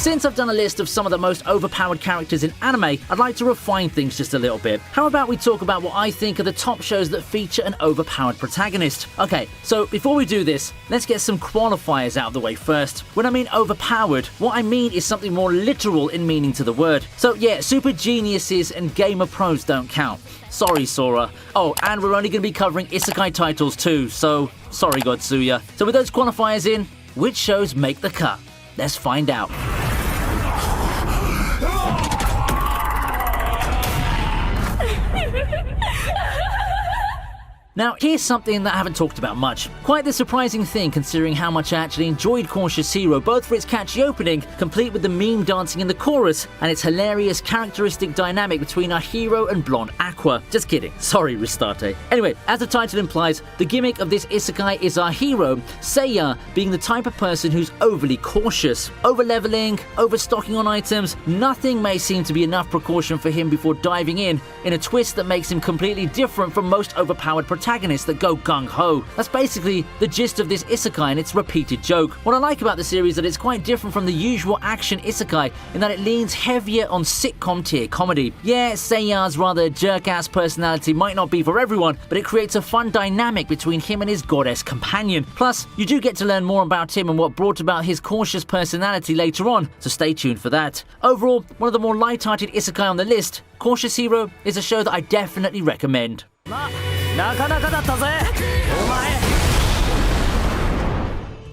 Since I've done a list of some of the most overpowered characters in anime, I'd like to refine things just a little bit. How about we talk about what I think are the top shows that feature an overpowered protagonist? Okay, so before we do this, let's get some qualifiers out of the way first. When I mean overpowered, what I mean is something more literal in meaning to the word. So yeah, super geniuses and gamer pros don't count. Sorry, Sora. Oh, and we're only going to be covering Isekai titles too, so sorry, Godsuya. So with those qualifiers in, which shows make the cut? Let's find out. Now, here's something that I haven't talked about much. Quite the surprising thing considering how much I actually enjoyed Cautious Hero, both for its catchy opening, complete with the meme dancing in the chorus, and its hilarious characteristic dynamic between our hero and blonde Aqua. Just kidding, sorry Restarte. Anyway, as the title implies, the gimmick of this isekai is our hero, Seiya, being the type of person who's overly cautious. Over-leveling, overstocking on items, nothing may seem to be enough precaution for him before diving in a twist that makes him completely different from most overpowered protagonists that go gung-ho. That's basically the gist of this isekai and its repeated joke. What I like about the series is that it's quite different from the usual action isekai in that it leans heavier on sitcom tier comedy. Yeah, Seiya's rather jerk-ass personality might not be for everyone, but it creates a fun dynamic between him and his goddess companion. Plus, you do get to learn more about him and what brought about his cautious personality later on, so stay tuned for that. Overall, one of the more light-hearted isekai on the list, Cautious Hero is a show that I definitely recommend.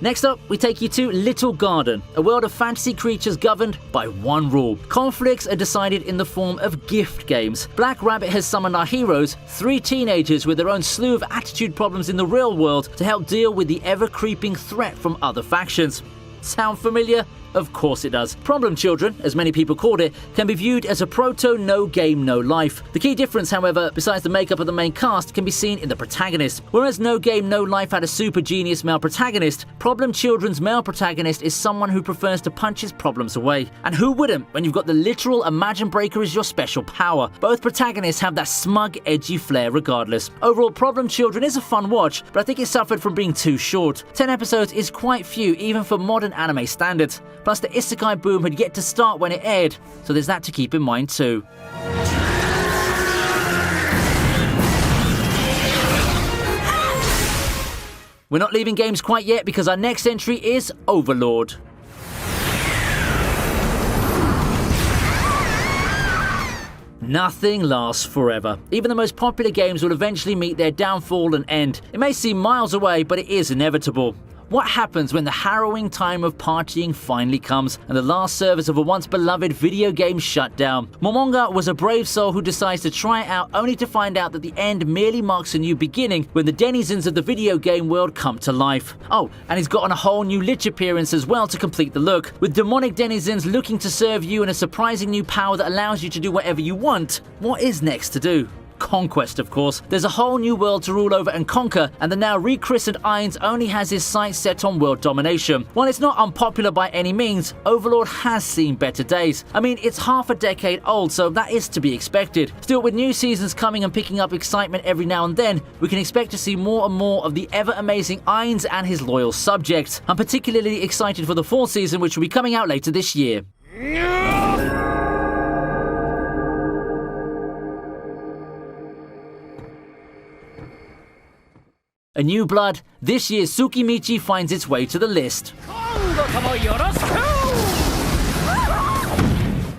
Next up, we take you to Little Garden, a world of fantasy creatures governed by one rule. Conflicts are decided in the form of gift games. Black Rabbit has summoned our heroes, 3 teenagers with their own slew of attitude problems in the real world, to help deal with the ever-creeping threat from other factions. Sound familiar? Of course it does. Problem Children, as many people called it, can be viewed as a proto no game, no life. The key difference, however, besides the makeup of the main cast, can be seen in the protagonist. Whereas No Game No Life had a super genius male protagonist, Problem Children's male protagonist is someone who prefers to punch his problems away. And who wouldn't when you've got the literal Imagine Breaker as your special power? Both protagonists have that smug, edgy flair regardless. Overall, Problem Children is a fun watch, but I think it suffered from being too short. 10 episodes is quite few even for modern anime standards. Plus, the isekai boom had yet to start when it aired, so there's that to keep in mind too. We're not leaving games quite yet because our next entry is Overlord. Nothing lasts forever. Even the most popular games will eventually meet their downfall and end. It may seem miles away, but it is inevitable. What happens when the harrowing time of partying finally comes and the last service of a once beloved video game shut down? Momonga was a brave soul who decides to try it out only to find out that the end merely marks a new beginning when the denizens of the video game world come to life. Oh, and he's gotten a whole new lich appearance as well to complete the look. With demonic denizens looking to serve you and a surprising new power that allows you to do whatever you want, what is next to do? Conquest, of course. There's a whole new world to rule over and conquer, and the now rechristened Ainz only has his sights set on world domination. While it's not unpopular by any means, Overlord has seen better days. I mean, it's half a decade old, so that is to be expected. Still, with new seasons coming and picking up excitement every now and then, we can expect to see more and more of the ever-amazing Ainz and his loyal subjects. I'm particularly excited for the 4th season, which will be coming out later this year. A new blood, this year's Tsukimichi finds its way to the list.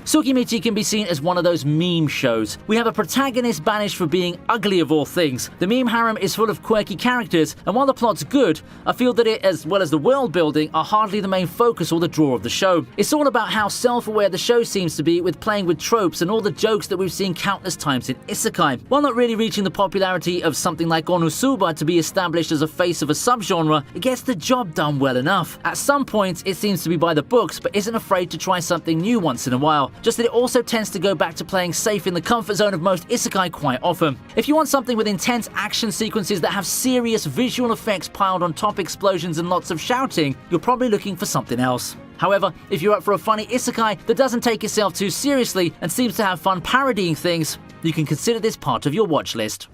Tsukimichi can be seen as one of those meme shows. We have a protagonist banished for being ugly of all things. The meme harem is full of quirky characters, and while the plot's good, I feel that it, as well as the world building, are hardly the main focus or the draw of the show. It's all about how self-aware the show seems to be with playing with tropes and all the jokes that we've seen countless times in Isekai. While not really reaching the popularity of something like Onusuba to be established as a face of a subgenre, it gets the job done well enough. At some points, it seems to be by the books, but isn't afraid to try something new once in a while. Just that it also tends to go back to playing safe in the comfort zone of most isekai quite often. If you want something with intense action sequences that have serious visual effects piled on top explosions and lots of shouting, you're probably looking for something else. However, if you're up for a funny isekai that doesn't take itself too seriously and seems to have fun parodying things, you can consider this part of your watch list.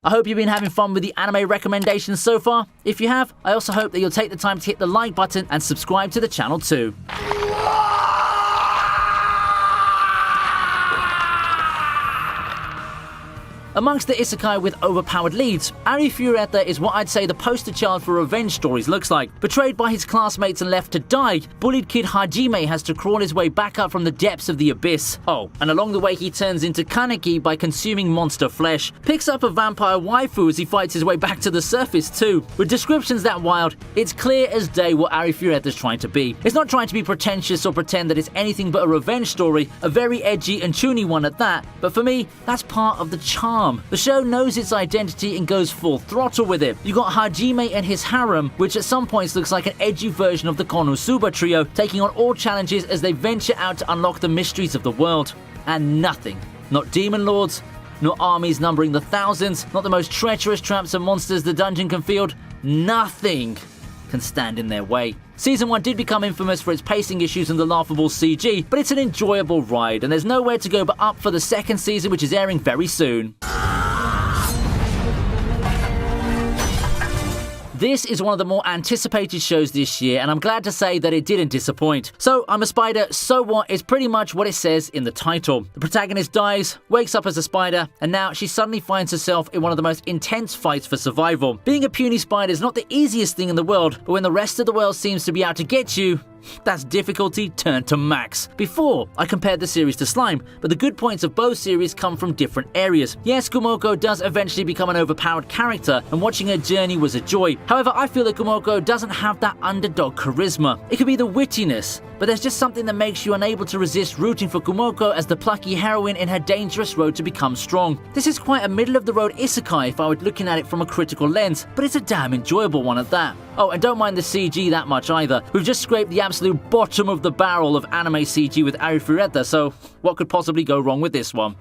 I hope you've been having fun with the anime recommendations so far. If you have, I also hope that you'll take the time to hit the like button and subscribe to the channel too. Amongst the isekai with overpowered leads, Arifureta is what I'd say the poster child for revenge stories looks like. Betrayed by his classmates and left to die, bullied kid Hajime has to crawl his way back up from the depths of the abyss. Oh, and along the way he turns into kaneki by consuming monster flesh. Picks up a vampire waifu as he fights his way back to the surface too. With descriptions that wild, it's clear as day what Arifureta's trying to be. It's not trying to be pretentious or pretend that it's anything but a revenge story, a very edgy and toony one at that, but for me, that's part of the charm. The show knows its identity and goes full throttle with it. You got Hajime and his harem, which at some points looks like an edgy version of the Konosuba trio, taking on all challenges as they venture out to unlock the mysteries of the world. And nothing, not demon lords, not armies numbering the thousands, not the most treacherous traps and monsters the dungeon can field, nothing can stand in their way. Season 1 did become infamous for its pacing issues and the laughable CG, but it's an enjoyable ride, and there's nowhere to go but up for the second season, which is airing very soon. This is one of the more anticipated shows this year, and I'm glad to say that it didn't disappoint. So, I'm a spider, so what is pretty much what it says in the title. The protagonist dies, wakes up as a spider, and now she suddenly finds herself in one of the most intense fights for survival. Being a puny spider is not the easiest thing in the world, but when the rest of the world seems to be out to get you, that's difficulty turned to max. Before, I compared the series to Slime, but the good points of both series come from different areas. Yes, Kumoko does eventually become an overpowered character, and watching her journey was a joy. However, I feel that Kumoko doesn't have that underdog charisma. It could be the wittiness, but there's just something that makes you unable to resist rooting for Kumoko as the plucky heroine in her dangerous road to become strong. This is quite a middle-of-the-road isekai if I were looking at it from a critical lens, but it's a damn enjoyable one at that. Oh, and don't mind the CG that much either. We've just scraped the absolute bottom of the barrel of anime CG with Arifureta, so what could possibly go wrong with this one?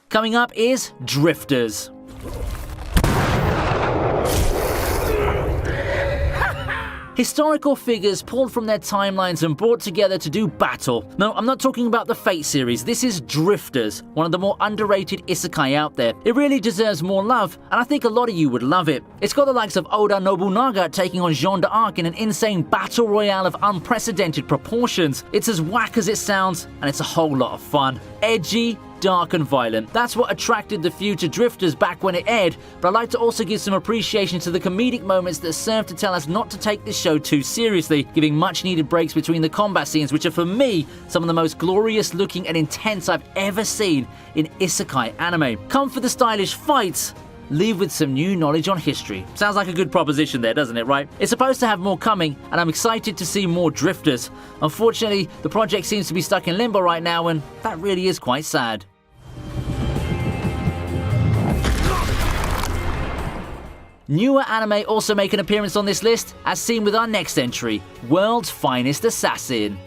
Coming up is Drifters. Historical figures pulled from their timelines and brought together to do battle. No, I'm not talking about the Fate series, this is Drifters, one of the more underrated isekai out there. It really deserves more love, and I think a lot of you would love it. It's got the likes of Oda Nobunaga taking on Jeanne d'Arc in an insane battle royale of unprecedented proportions. It's as whack as it sounds, and it's a whole lot of fun. Edgy, dark and violent. That's what attracted the future Drifters back when it aired, but I'd like to also give some appreciation to the comedic moments that serve to tell us not to take this show too seriously, giving much needed breaks between the combat scenes, which are for me some of the most glorious looking and intense I've ever seen in isekai anime. Come for the stylish fights, leave with some new knowledge on history. Sounds like a good proposition there, doesn't it, right? It's supposed to have more coming, and I'm excited to see more Drifters. Unfortunately, the project seems to be stuck in limbo right now, and that really is quite sad. Newer anime also make an appearance on this list, as seen with our next entry, World's Finest Assassin.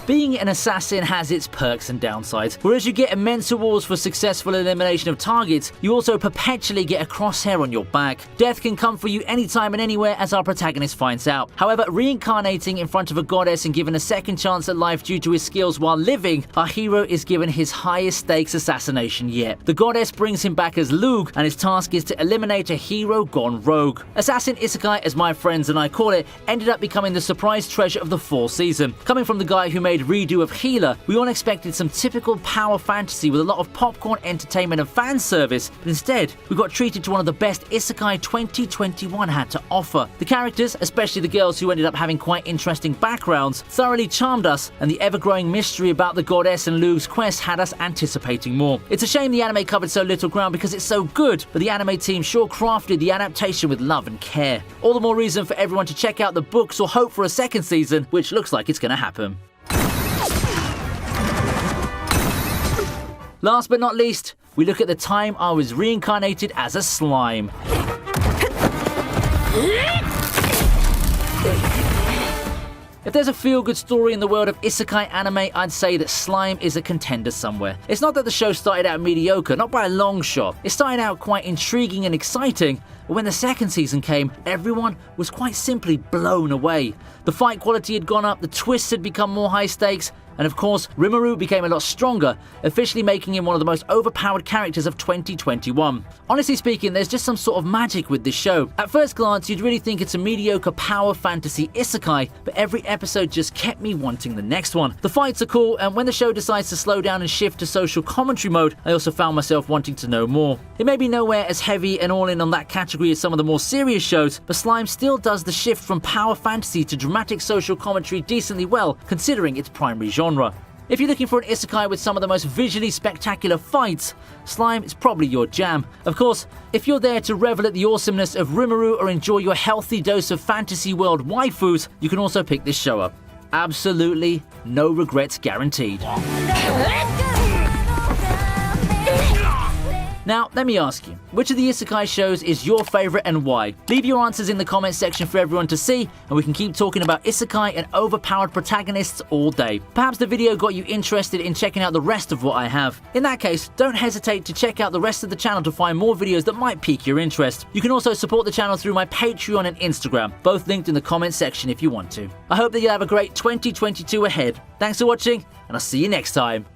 Being an assassin has its perks and downsides. Whereas you get immense rewards for successful elimination of targets, you also perpetually get a crosshair on your back. Death can come for you anytime and anywhere, as our protagonist finds out. However, reincarnating in front of a goddess and given a second chance at life due to his skills while living, our hero is given his highest stakes assassination yet. The goddess brings him back as Lug, and his task is to eliminate a hero gone rogue. Assassin Isekai, as my friends and I call it, ended up becoming the surprise treasure of the fall season. Coming from the guy who made redo of Healer, we all expected some typical power fantasy with a lot of popcorn entertainment and fan service, but instead we got treated to one of the best Isekai 2021 had to offer. The characters, especially the girls who ended up having quite interesting backgrounds, thoroughly charmed us, and the ever-growing mystery about the goddess and Lug's quest had us anticipating more. It's a shame the anime covered so little ground because it's so good, but the anime team sure crafted the adaptation with love and care. All the more reason for everyone to check out the books or hope for a second season, which looks like it's gonna happen. Last but not least, we look at the time I was reincarnated as a slime. If there's a feel-good story in the world of isekai anime, I'd say that Slime is a contender somewhere. It's not that the show started out mediocre, not by a long shot. It started out quite intriguing and exciting, but when the second season came, everyone was quite simply blown away. The fight quality had gone up, the twists had become more high stakes, and of course, Rimuru became a lot stronger, officially making him one of the most overpowered characters of 2021. Honestly speaking, there's just some sort of magic with this show. At first glance, you'd really think it's a mediocre power fantasy isekai, but every episode just kept me wanting the next one. The fights are cool, and when the show decides to slow down and shift to social commentary mode, I also found myself wanting to know more. It may be nowhere as heavy and all in on that category as some of the more serious shows, but Slime still does the shift from power fantasy to dramatic social commentary decently well, considering its primary genre. If you're looking for an isekai with some of the most visually spectacular fights, Slime is probably your jam. Of course, if you're there to revel at the awesomeness of Rimuru or enjoy your healthy dose of fantasy world waifus, you can also pick this show up. Absolutely no regrets guaranteed. Now, let me ask you, which of the isekai shows is your favorite and why? Leave your answers in the comments section for everyone to see, and we can keep talking about isekai and overpowered protagonists all day. Perhaps the video got you interested in checking out the rest of what I have. In that case, don't hesitate to check out the rest of the channel to find more videos that might pique your interest. You can also support the channel through my Patreon and Instagram, both linked in the comments section if you want to. I hope that you'll have a great 2022 ahead. Thanks for watching, and I'll see you next time.